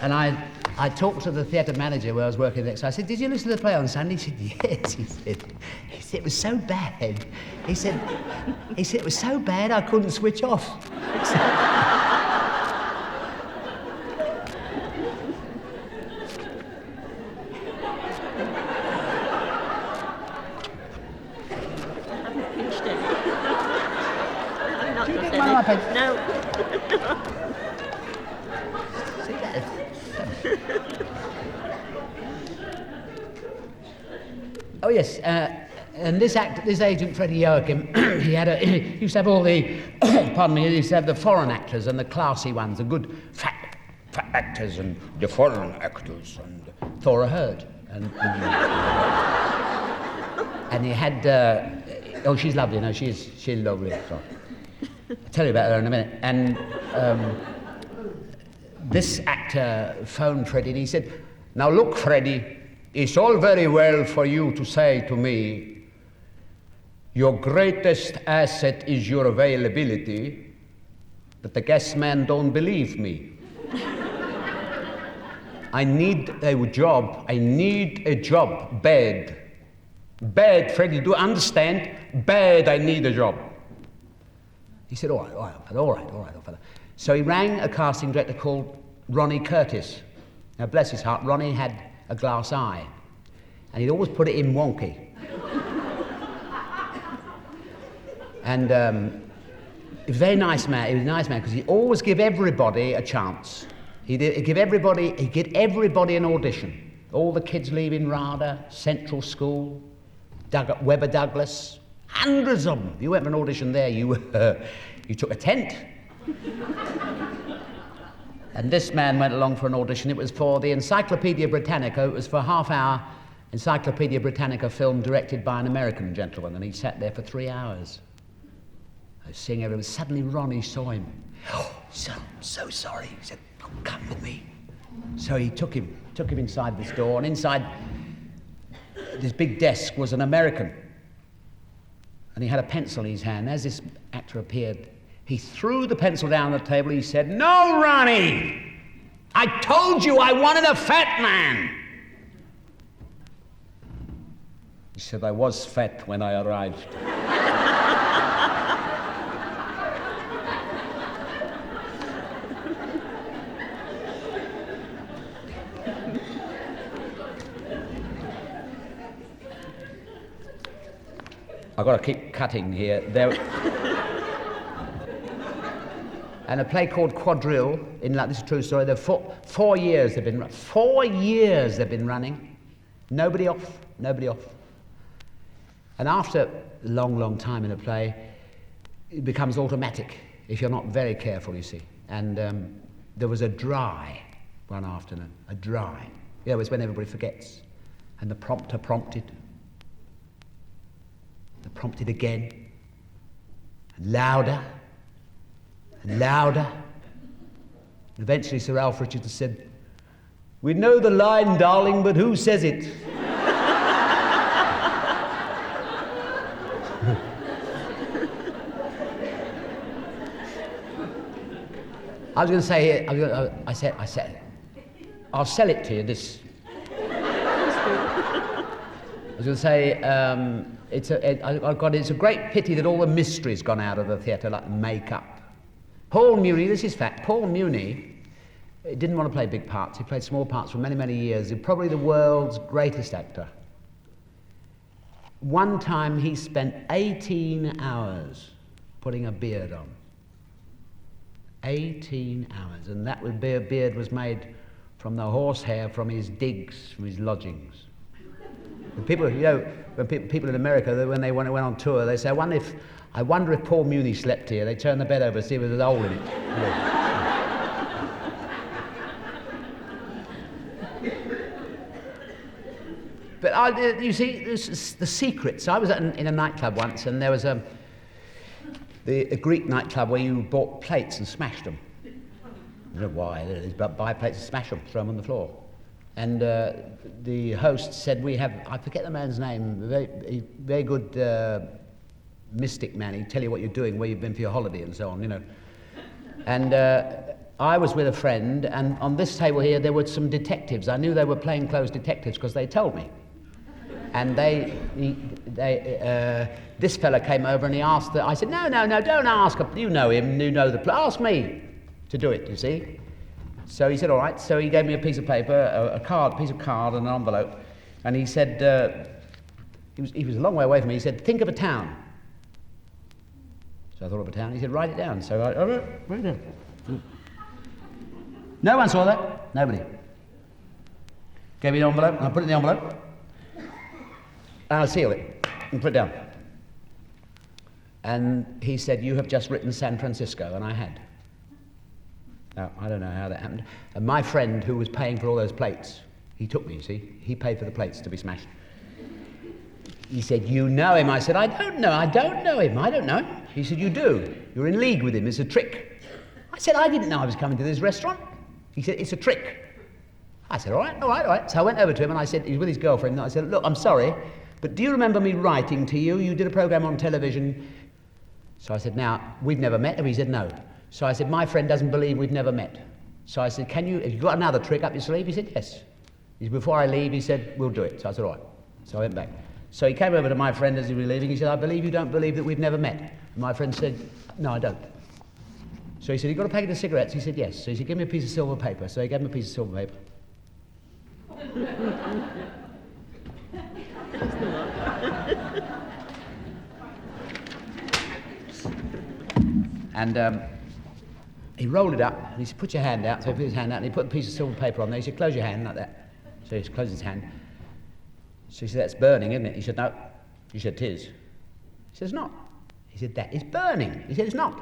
S2: And I talked to the theatre manager where I was working next. I said, "Did you listen to the play on Sunday?" He said, "Yes." He said, "It was so bad." He said, "It was so bad I couldn't switch off."
S1: I'm not
S2: Do you
S1: got
S2: get my
S1: any.
S2: iPad?
S1: No.
S2: See that? Oh yes, and this agent Freddie Joachim, he used to have all the, pardon me, he used to have the foreign actors and the classy ones, the good fat actors and the foreign actors, and Thora Hird, and he had, oh, she's lovely, no, she's lovely. So. I'll tell you about her in a minute. And this actor phoned Freddie and he said, "Now look, Freddie, it's all very well for you to say to me, your greatest asset is your availability, but the gas man don't believe me. I need a job, bad. Bad, Freddie, do you understand? Bad, I need a job." He said, all right. So he rang a casting director called Ronnie Curtis. Now, bless his heart, Ronnie had a glass eye, and he'd always put it in wonky. And he was a very nice man. He was a nice man because he always give everybody a chance. He'd give everybody an audition. All the kids leaving RADA, Central School, Webber Douglas, hundreds of them. If you went for an audition there, you took a tent. And this man went along for an audition. It was for the Encyclopedia Britannica. It was for a half-hour Encyclopedia Britannica film directed by an American gentleman, and he sat there for 3 hours. I was seeing everyone. Suddenly Ronnie saw him. "Oh, son, I'm so sorry." He said, "Oh, come with me." So he took him inside this door, and inside this big desk was an American. And he had a pencil in his hand. As this actor appeared, he threw the pencil down on the table. He said, "No, Ronnie! I told you I wanted a fat man!" He said, "I was fat when I arrived." I've got to keep cutting here. And a play called Quadrille, this is a true story. There 4 years they've been 4 years they've been running. Nobody off. And after a long time in a play, it becomes automatic if you're not very careful, you see. And there was a dry one afternoon, a dry. You know, it's when everybody forgets. And the prompter prompted. The prompted again. And louder. And louder. And eventually Sir Ralph Richards said, "We know the line, darling, but who says it?" I was going to say, I said, "I'll sell it to you, this." I was going to say, it's a great pity that all the mystery's gone out of the theatre, like makeup. Paul Muni, this is fact, Paul Muni didn't want to play big parts. He played small parts for many, many years. He's probably the world's greatest actor. One time he spent 18 hours putting a beard on. 18 hours, and that beard was made from the horsehair from his digs, from his lodgings. And people, you know, when people in America, when they went on tour, they say, I wonder if Paul Muni slept here. They turn the bed over to see if there's a hole in it. You know. But you see, the secrets. I was in a nightclub once, and there was a Greek nightclub where you bought plates and smashed them. I don't know why. But buy plates and smash them, throw them on the floor. And the host said, I forget the man's name, very good mystic man. He'd tell you what you're doing, where you've been for your holiday and so on, you know. And I was with a friend, and on this table here there were some detectives. I knew they were plainclothes detectives because they told me. And this fella came over and he asked, I said, no, don't ask, you know him, you know ask me to do it, you see. So he said, all right. So he gave me a piece of paper, piece of card and an envelope, and he said, he was a long way away from me, he said, think of a town. So I thought of a town, he said, write it down. So I wrote it down. No one saw that, nobody. Gave me the envelope, and I put it in the envelope, and I sealed it, and put it down. And he said, you have just written San Francisco, and I had. Now, I don't know how that happened. And my friend who was paying for all those plates, he took me, you see, he paid for the plates to be smashed. He said, you know him. I said, I don't know him, I don't know him. He said, you do, you're in league with him, it's a trick. I said, I didn't know I was coming to this restaurant. He said, it's a trick. I said, all right. So I went over to him and I said, he's with his girlfriend, and I said, look, I'm sorry, but do you remember me writing to you? You did a program on television. So I said, now, we've never met. He said, no. So I said, my friend doesn't believe we've never met. So I said, have you got another trick up your sleeve? He said, yes. He said, before I leave, he said, we'll do it. So I said, all right. So I went back. So he came over to my friend as he was leaving. He said, I believe you don't believe that we've never met. And my friend said, no, I don't. So he said, you got a packet of cigarettes? He said, yes. So he said, give me a piece of silver paper. So he gave him a piece of silver paper. And he rolled it up, and he said, put your hand out. So he put his hand out, and he put a piece of silver paper on there. He said, close your hand like that. So he closed his hand. So he said, that's burning, isn't it? He said, no. He said, it is. He said, it's not. He said, that is burning. He said, it's not.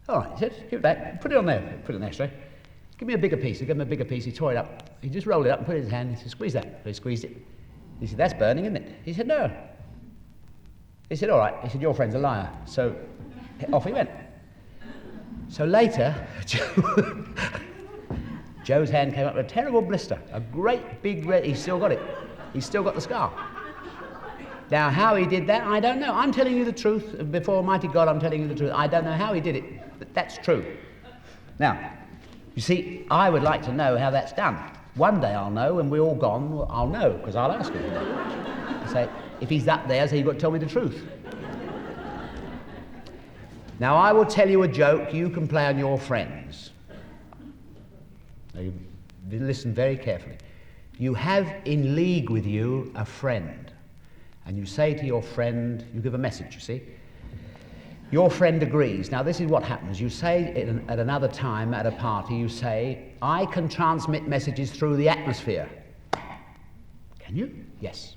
S2: All right, he said, give it back. Put it on there. Put it on there straight. Give me a bigger piece. He gave him a bigger piece. He tore it up. He just rolled it up and put it in his hand. He said, squeeze that. So he squeezed it. He said, that's burning, isn't it? He said, no. He said, all right. He said, your friend's a liar. So off he went. So later, Joe's hand came up with a terrible blister, a great big red. He's still got it. He's still got the scar. Now, how he did that, I don't know. I'm telling you the truth. Before Almighty God, I'm telling you the truth. I don't know how he did it, but that's true. Now, you see, I would like to know how that's done. One day I'll know, and we're all gone, I'll know, because I'll ask him. I say, if he's up there, so you've got to tell me the truth. Now, I will tell you a joke you can play on your friends. Now, you listen very carefully. You have in league with you a friend, and you say to your friend, you give a message, you see. Your friend agrees. Now, this is what happens. You say at another time at a party, you say, I can transmit messages through the atmosphere. Can you? Yes.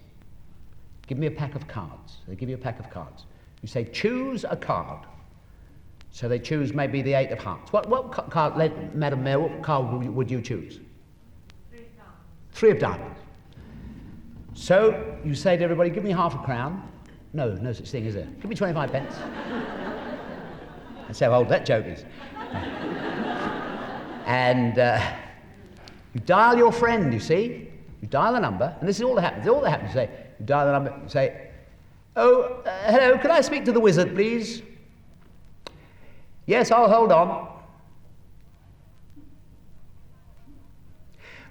S2: Give me a pack of cards. They give you a pack of cards. You say, choose a card. So they choose maybe the 8 of hearts. What card, Madam Mayor, what card would you choose? 3 of diamonds. So you say to everybody, give me half a crown. No such thing, is there? Give me 25 pence. That's how old that joke is. And you dial your friend, you see. You dial the number, and this is all that happens. All that happens, you say, you dial the number, you say, oh, hello, could I speak to the wizard, please? Yes, I'll hold on.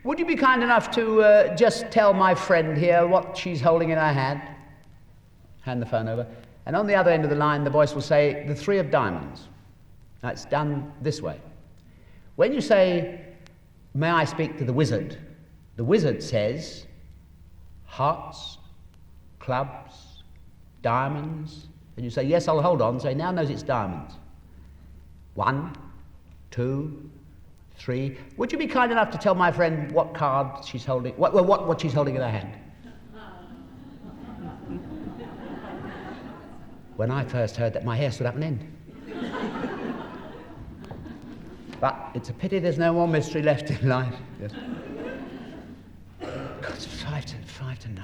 S2: Would you be kind enough to just tell my friend here what she's holding in her hand? Hand the phone over. And on the other end of the line, the voice will say, the 3 of diamonds. Now it's done this way. When you say, may I speak to the wizard says, hearts, clubs, diamonds, and you say, yes, I'll hold on, so he now knows it's diamonds. 1, 2, 3. Would you be kind enough to tell my friend what card she's holding, what she's holding in her hand? When I first heard that, my hair stood up and end. But it's a pity there's no more mystery left in life. Yes. God, it's 5 to 9.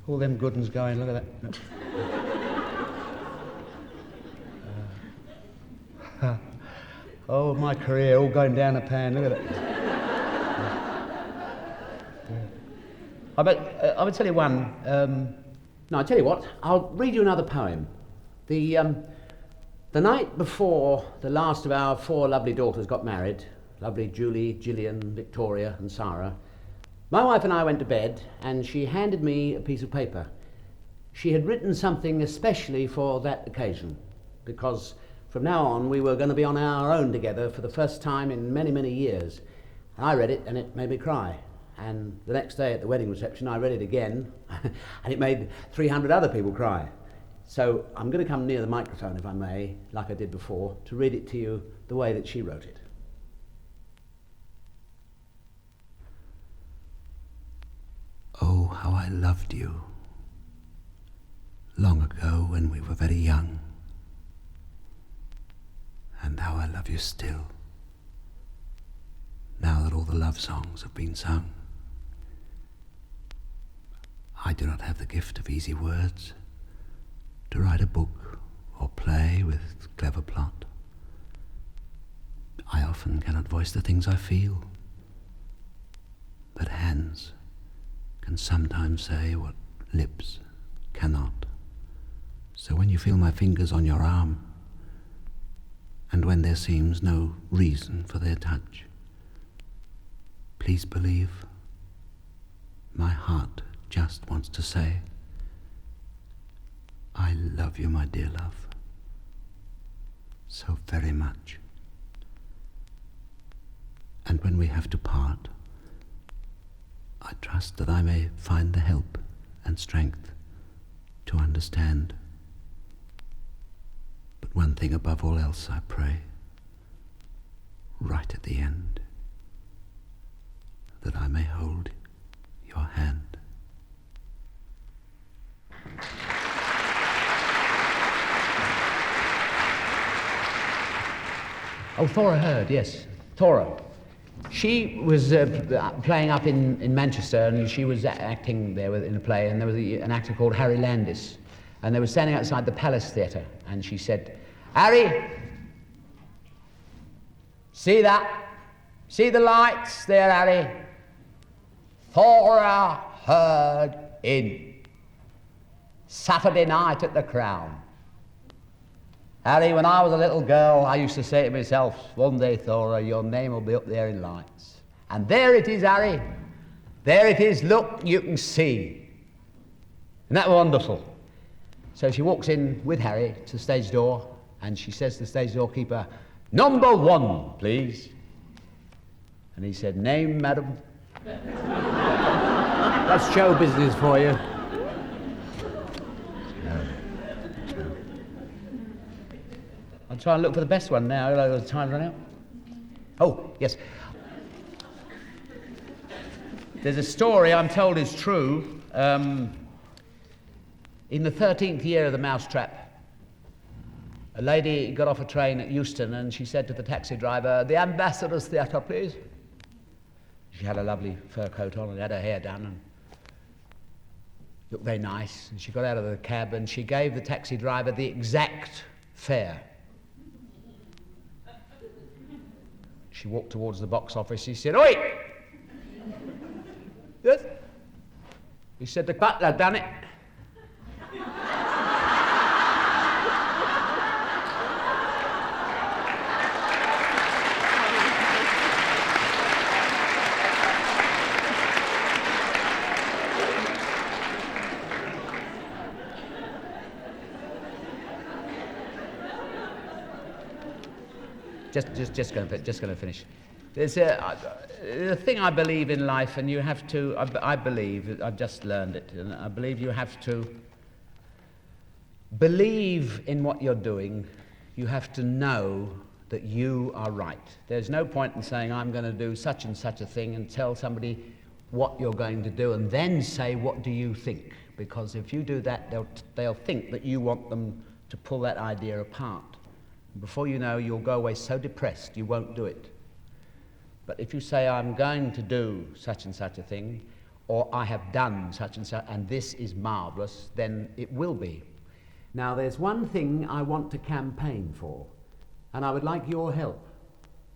S2: All them good ones going, look at that. Oh, my career, all going down a pan, look at that. I would tell you one. No, I'll tell you what, I'll read you another poem. The night before the last of our 4 lovely daughters got married, lovely Julie, Gillian, Victoria and Sarah, my wife and I went to bed and she handed me a piece of paper. She had written something especially for that occasion, because from now on we were going to be on our own together for the first time in many, many years. And I read it and it made me cry. And the next day at the wedding reception I read it again and it made 300 other people cry. So I'm going to come near the microphone, if I may, like I did before, to read it to you the way that she wrote it.
S3: Oh, how I loved you, long ago when we were very young, and how I love you still, now that all the love songs have been sung. I do not have the gift of easy words, to write a book or play with clever plot. I often cannot voice the things I feel, but hands can sometimes say what lips cannot. So when you feel my fingers on your arm, and when there seems no reason for their touch, please believe my heart just wants to say, I love you, my dear love, so very much. And when we have to part, I trust that I may find the help and strength to understand. But one thing above all else I pray, right at the end, that I may hold your hand.
S2: Oh, Thora Hird, yes. Thora. She was playing up in Manchester, and she was acting there in a play, and there was an actor called Harry Landis, and they were standing outside the Palace Theatre, and she said, Harry, see that? See the lights there, Harry? Thora Hird in. Saturday night at the Crown. Harry, when I was a little girl, I used to say to myself, one day, Thora, your name will be up there in lights. And there it is, Harry. There it is. Look, you can see. Isn't that wonderful? So she walks in with Harry to the stage door, and she says to the stage doorkeeper, "Number 1, please." And he said, "Name, madam?" That's show business for you. I'll try and look for the best one now. The time's run out. Oh, yes. There's a story I'm told is true. In the 13th year of the mousetrap, a lady got off a train at Euston and she said to the taxi driver, "The Ambassador's Theatre, please." She had a lovely fur coat on and had her hair done and looked very nice. And she got out of the cab and she gave the taxi driver the exact fare. She walked towards the box office. She said, "Oi!" Yes? He said, "The butler done it." Just going to finish. There's a thing I believe in life, and you have to. I believe, I've just learned it, and I believe you have to believe in what you're doing. You have to know that you are right. There's no point in saying, I'm going to do such and such a thing, and tell somebody what you're going to do, and then say, what do you think? Because if you do that, they'll think that you want them to pull that idea apart. Before you know, you'll go away so depressed you won't do it. But if you say, I'm going to do such and such a thing, or I have done such and such, and this is marvellous, then it will be. Now, there's one thing I want to campaign for, and I would like your help.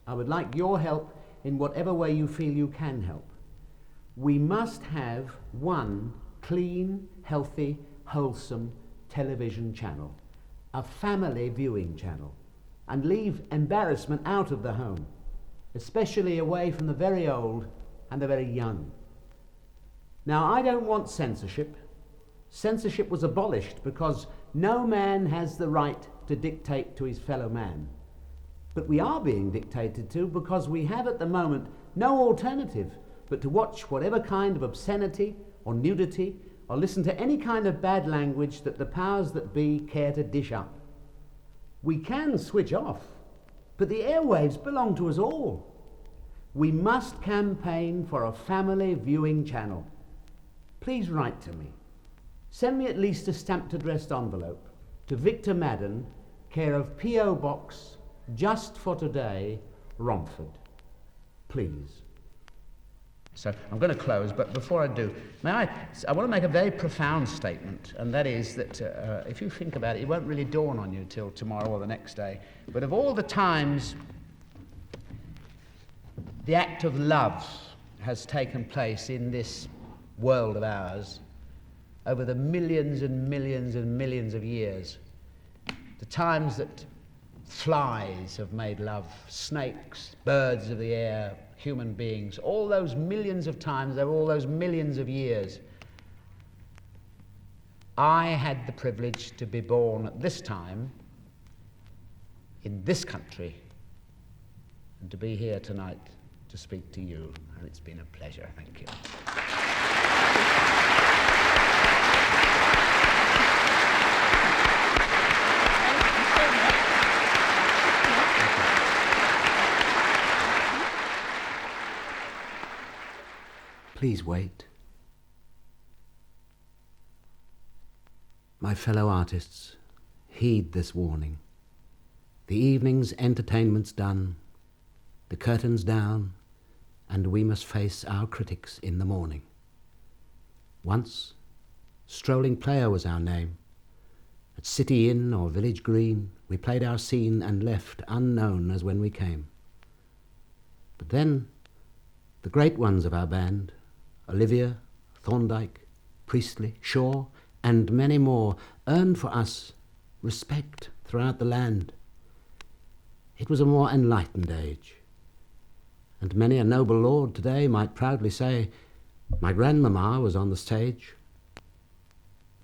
S2: I would like your help in whatever way you feel you can help. We must have one clean, healthy, wholesome television channel, a family viewing channel, and leave embarrassment out of the home, especially away from the very old and the very young. Now, I don't want censorship. Censorship was abolished because no man has the right to dictate to his fellow man. But we are being dictated to because we have at the moment no alternative but to watch whatever kind of obscenity or nudity or listen to any kind of bad language that the powers that be care to dish up. We can switch off, but the airwaves belong to us all. We must campaign for a family viewing channel. Please write to me. Send me at least a stamped addressed envelope to Victor Maddern, care of P.O. Box, Just for Today, Romford. Please. So I'm going to close, but before I do, I want to make a very profound statement, and that is that if you think about it, it won't really dawn on you till tomorrow or the next day. But of all the times the act of love has taken place in this world of ours, over the millions and millions and millions of years, the times that flies have made love, snakes, birds of the air, human beings, all those millions of times, over all those millions of years, I had the privilege to be born at this time, in this country, and to be here tonight to speak to you, and it's been a pleasure. Thank you.
S3: Please wait. My fellow artists, heed this warning. The evening's entertainment's done, the curtain's down, and we must face our critics in the morning. Once, strolling player was our name. At City Inn or Village Green, we played our scene and left unknown as when we came. But then, the great ones of our band, Olivia, Thorndike, Priestley, Shaw, and many more, earned for us respect throughout the land. It was a more enlightened age, and many a noble lord today might proudly say, my grandmamma was on the stage.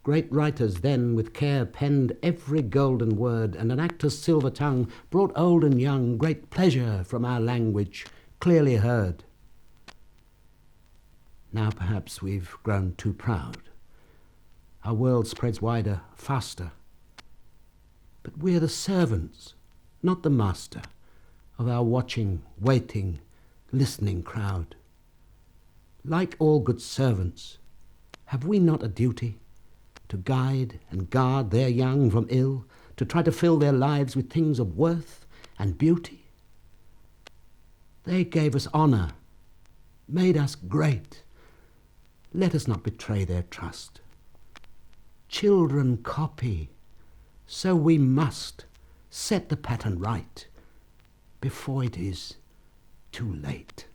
S3: Great writers then with care penned every golden word, and an actor's silver tongue brought old and young great pleasure from our language clearly heard. Now perhaps we've grown too proud. Our world spreads wider, faster. But we're the servants, not the master, of our watching, waiting, listening crowd. Like all good servants, have we not a duty to guide and guard their young from ill, to try to fill their lives with things of worth and beauty? They gave us honor, made us great. Let us not betray their trust. Children copy, so we must set the pattern right before it is too late.